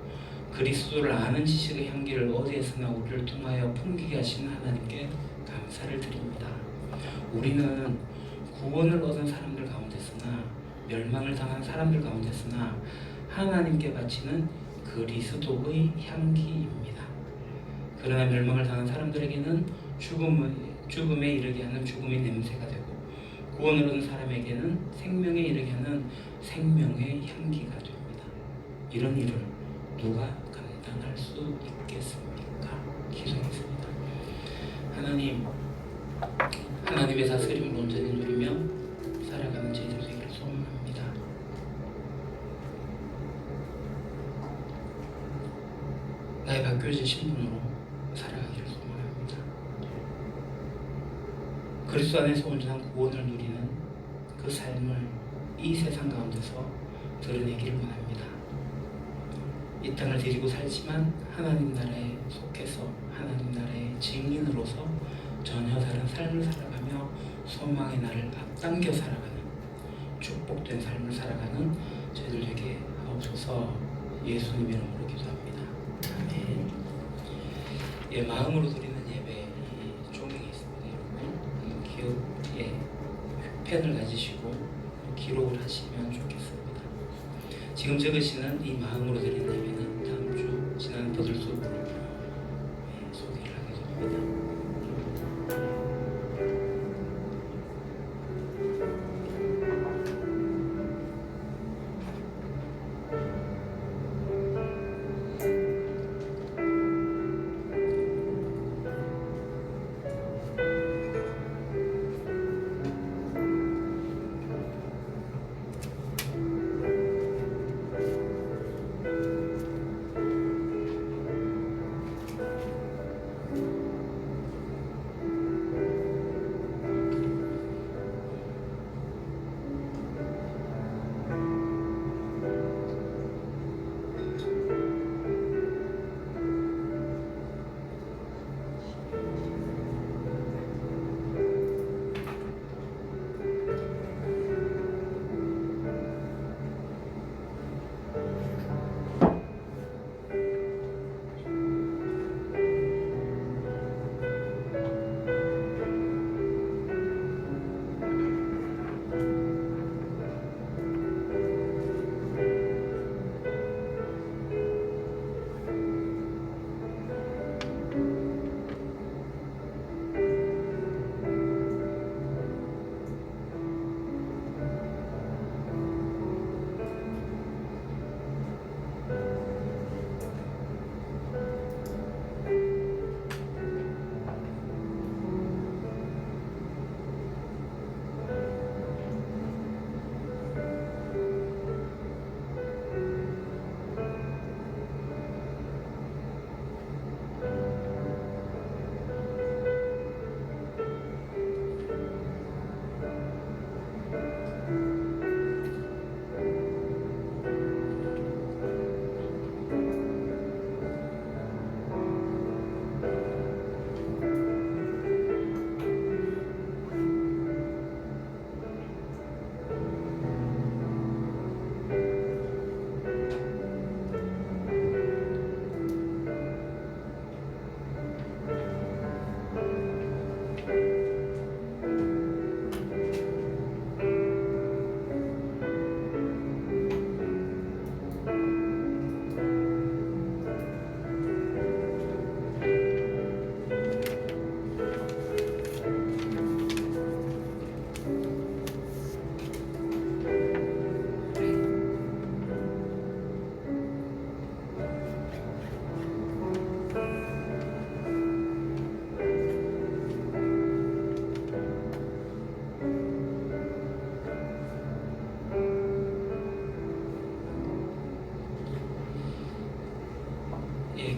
[SPEAKER 1] 그리스도를 아는 지식의 향기를 어디에서나 우리를 통하여 풍기게 하시는 하나님께 감사를 드립니다. 우리는 구원을 얻은 사람들 가운데서나 멸망을 당한 사람들 가운데서나 하나님께 바치는 그리스도의 향기입니다. 그러나 멸망을 당한 사람들에게는 죽음에 이르게 하는 죽음의 냄새가 되고 구원을 얻은 사람에게는 생명에 이르게 하는 생명의 향기가 됩니다. 이런 일을 누가 감당할 수 있겠습니까? 기도하겠습니다. 하나님, 하나님의 다스림을 온전히 누리며 살아가는 저희들 되기를 소원합니다. 나의 바뀌어진 신분으로 살아가기를 소원합니다. 그리스도 안에서 온전한 구원을 누리는 그 삶을 이 세상 가운데서 드러내기를 원합니다. 이 땅을 데리고 살지만 하나님 나라에 속해서 하나님 나라의 증인으로서 전혀 다른 삶을 살아가며 소망의 나를 앞당겨 살아가는 축복된 삶을 살아가는 저희들 되게 하옵소서. 예수님 이름으로 기도합니다. 아멘. 예, 마음으로 드리는 예배 이 종이에 있습니다. 여러분 기억 펜을 가지시고 기록을 하시면 좋겠습니다. 지금 적으시는 이 마음으로 드린다면 다음 주 지난 버들 속으로 소개를 하게 됩니다.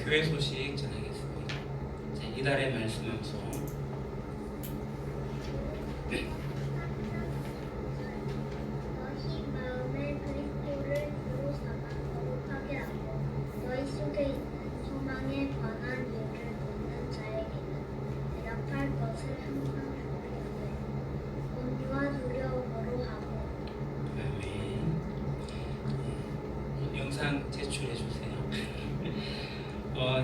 [SPEAKER 1] 교회 소식 전하겠습니다. 자, 이달의 말씀 암송.
[SPEAKER 4] 너희 마음에 그리스도를 주로 삼아 거룩하게 하고 너희 속에 있는 소망에 관한 일을 묻는 자에게는 대답할 것을 항상 준비하되 온유와 두려움으로 하고.
[SPEAKER 1] 아멘. 영상 제출해 주세요.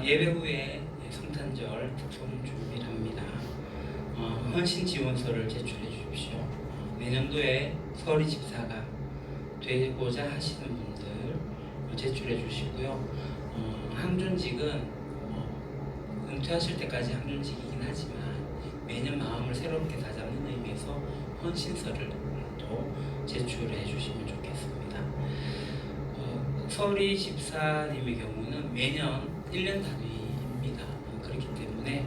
[SPEAKER 1] 예배 후에 성탄절 특송 준비를 합니다. 헌신 지원서를 제출해 주십시오. 내년도에 서리 집사가 되고자 하시는 분들 제출해 주시고요. 항존직은 은퇴하실 때까지 항존직이긴 하지만 매년 마음을 새롭게 다잡는 의미에서 헌신서를 또 제출해 주시면 좋겠습니다. 서리 집사님의 경우는 매년 1년 단위입니다. 그렇기 때문에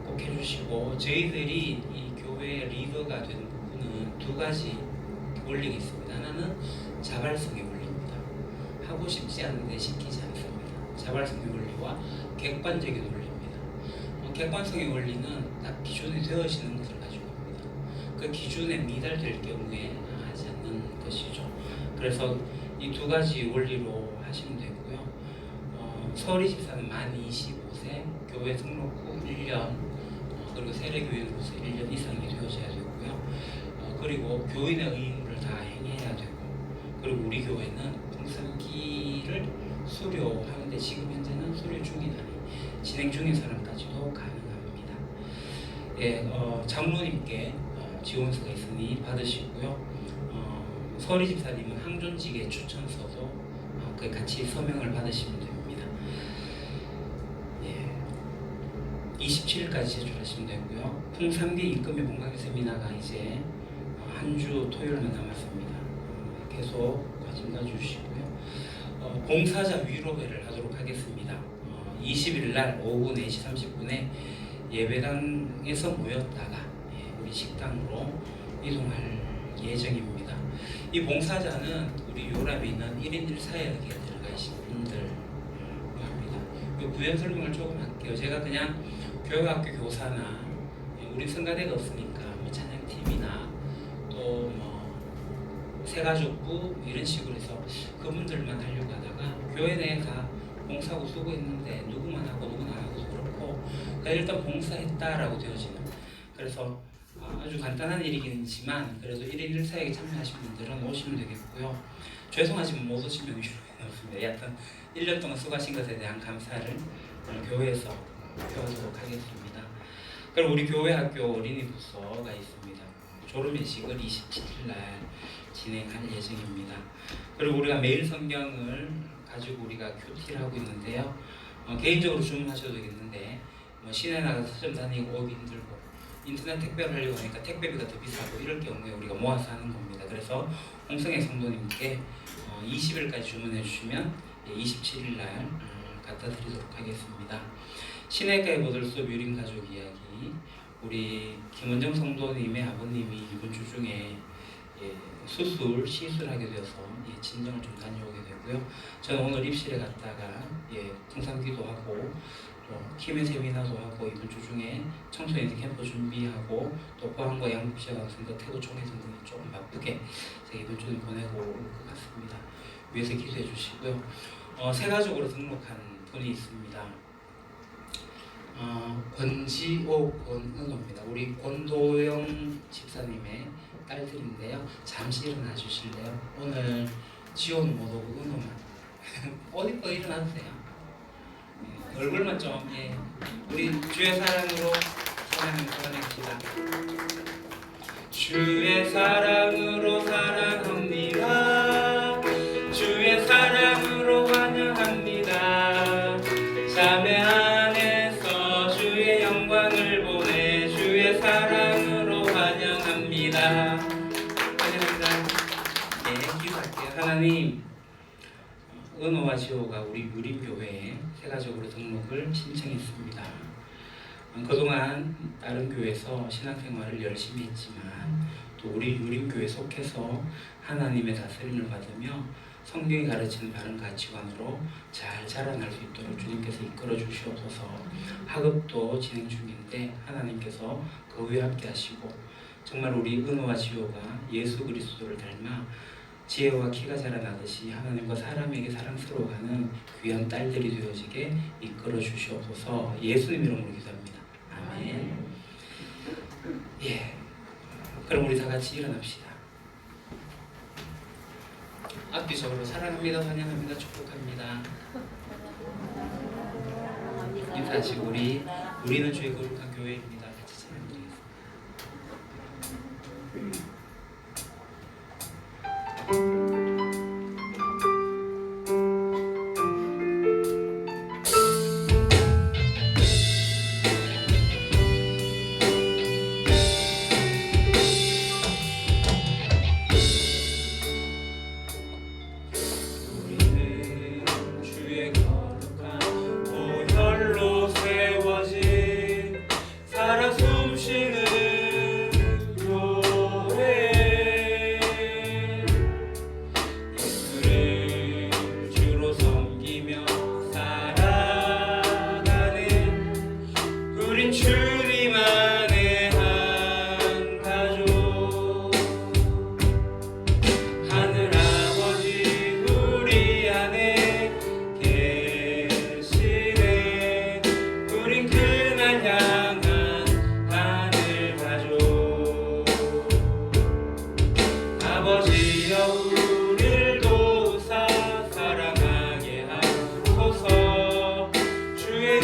[SPEAKER 1] 꼭 해주시고, 저희들이 이 교회 리더가 되는 부분은 두 가지 원리가 있습니다. 하나는 자발성의 원리입니다. 하고 싶지 않은데 시키지 않습니다. 자발성의 원리와 객관적인 원리입니다. 객관성의 원리는 딱 기준이 되어지는 것을 가지고 있습니다. 그 기준에 미달될 경우에 하지 않는 것이죠. 그래서 이 두 가지 원리로 하시면 되고요. 서리 집사는 만 25세, 교회 등록 후 1년, 그리고 세례교인으로서 1년 이상이 되어져야 되고요. 그리고 교인의 의무를 다 행해야 되고, 그리고 우리 교회는 풍성기를 수료하는데 지금 현재는 수료 중이 아니 진행 중인 사람까지도 가능합니다. 예, 장로님께 지원서가 있으니 받으시고요. 서리 집사님은 항존직의 추천서도 그 같이 서명을 받으시면 됩니다. 예. 27일까지 제출하시면 되고요. 풍산기 입금의 본강의 세미나가 이제 한 주 토요일만 남았습니다. 계속 관심 가주시고요. 봉사자 위로회를 하도록 하겠습니다. 20일 날 오후 4시 30분에 예배당에서 모였다가 우리 식당으로 이동할 예정입니다. 이 봉사자는 우리 요람에 있는 1인 1사역에 들어가 계신 분들로 합니다. 이 부연 설명을 조금 할게요. 제가 그냥 교회학교 교사나 우리 성가대가 없으니까 뭐 찬양팀이나 또 뭐 새가족부 이런 식으로 해서 그분들만 하려고 하다가 교회 내에 다 봉사하고 수고했는데 누구만 하고 누구는 안 하고도 그렇고 그냥 일단 봉사했다라고 되어지는, 그래서 아주 간단한 일이겠지만 그래도 1인 1사역에 참여하신 분들은 오시면 되겠고요. 죄송하지만 못 오시면 위로해 없습니다. 여하튼 1년 동안 수고하신 것에 대한 감사를 교회에서 표하도록 하겠습니다. 그리고 우리 교회 학교 어린이 부서가 있습니다. 졸업예식을 27일 날 진행할 예정입니다. 그리고 우리가 매일 성경을 가지고 우리가 큐티를 하고 있는데요. 개인적으로 주문하셔도 되겠는데 시내 나가서 서점 다니고 오기 힘들고 인터넷 택배를 하려고 하니까 택배비가 더 비싸고 이럴 경우에 우리가 모아서 하는 겁니다. 그래서 홍성애 성도님께 20일까지 주문해 주시면 27일 날 갖다 드리도록 하겠습니다. 신해가의 보들소 묘림 가족 이야기, 우리 김원정 성도님의 아버님이 이번 주 중에 시술하게 되어서 친정을 좀 다녀오게 되고요. 저는 오늘 입실에 갔다가 풍산기도 하고 또 키맨 세미나도 하고 이번 주 중에 청소년 캠프 준비하고 또 포항과 양북지역학생과 태국 총회선 등이 조금 바쁘게 제가 이번 주는 보내고 올 것 같습니다. 위에서 기도해 주시고요. 새가족으로 등록한 분이 있습니다. 권은호입니다. 우리 권도영 집사님의 딸들인데요. 잠시 일어나 주실래요? 오늘 지호는 못 오고 은호만 옷 입고 일어나주세요. 얼굴만 좀 우리 주의 사랑으로 하나님 사랑합니다. 주의 사랑으로 사랑합니다. 주의 사랑으로 환영합니다. 자매 안에서 주의 영광을 보내 주의 사랑으로 환영합니다. 환영합니다. 기도할게요. 하나님, 은호와 지호가 우리 유림교회에 새가족으로 등록을 신청했습니다. 그동안 다른 교회에서 신앙생활을 열심히 했지만 또 우리 유림교회에 속해서 하나님의 다스림을 받으며 성경이 가르치는 바른 가치관으로 잘 자라날 수 있도록 주님께서 이끌어 주시옵소서. 학업도 진행 중인데 하나님께서 그 위에 함께 하시고 정말 우리 은호와 지호가 예수 그리스도를 닮아 지혜와 키가 자라나듯이 하나님과 사람에게 사랑스러워가는 귀한 딸들이 되어지게 이끌어 주시옵소서. 예수님 이름으로 기도합니다. 아멘. 그럼 우리 다 같이 일어납시다. 악기적으로 사랑합니다, 환영합니다, 축복합니다. 인사하시고 우리는 주의 거룩한 교회입니다. 같이 찬양드리겠습니다.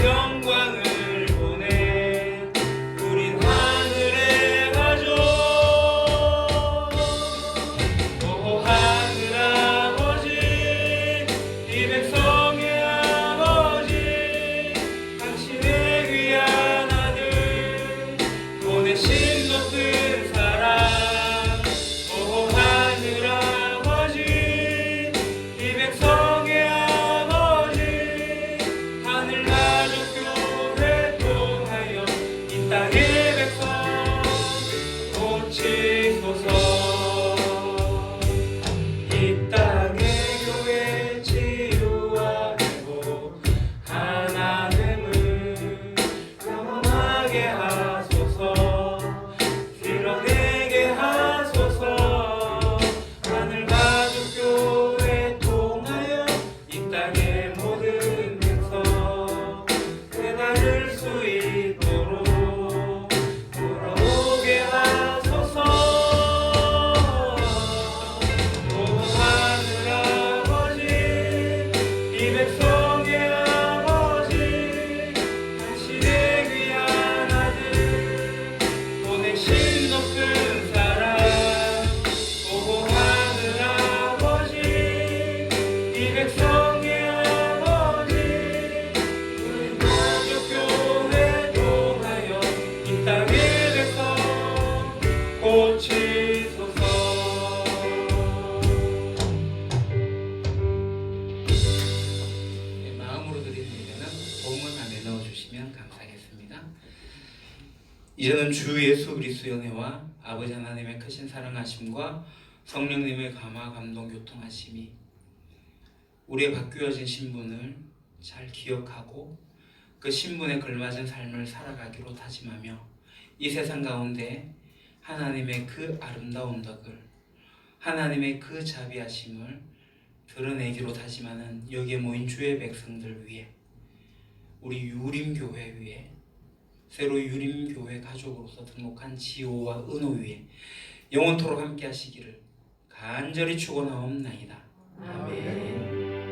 [SPEAKER 2] 영광을 보내 우린 하늘에 가죠.
[SPEAKER 1] 이제는 주 예수 그리스도의 은혜와 아버지 하나님의 크신 사랑하심과 성령님의 감화 감동 교통하심이 우리의 바뀌어진 신분을 잘 기억하고 그 신분에 걸맞은 삶을 살아가기로 다짐하며 이 세상 가운데 하나님의 그 아름다운 덕을, 하나님의 그 자비하심을 드러내기로 다짐하는 여기에 모인 주의 백성들 위해, 우리 유림교회 위에, 새로 유림교회 가족으로서 등록한 지호와 은호 위에 영원토록 함께 하시기를 간절히 축원하옵나이다. 아멘.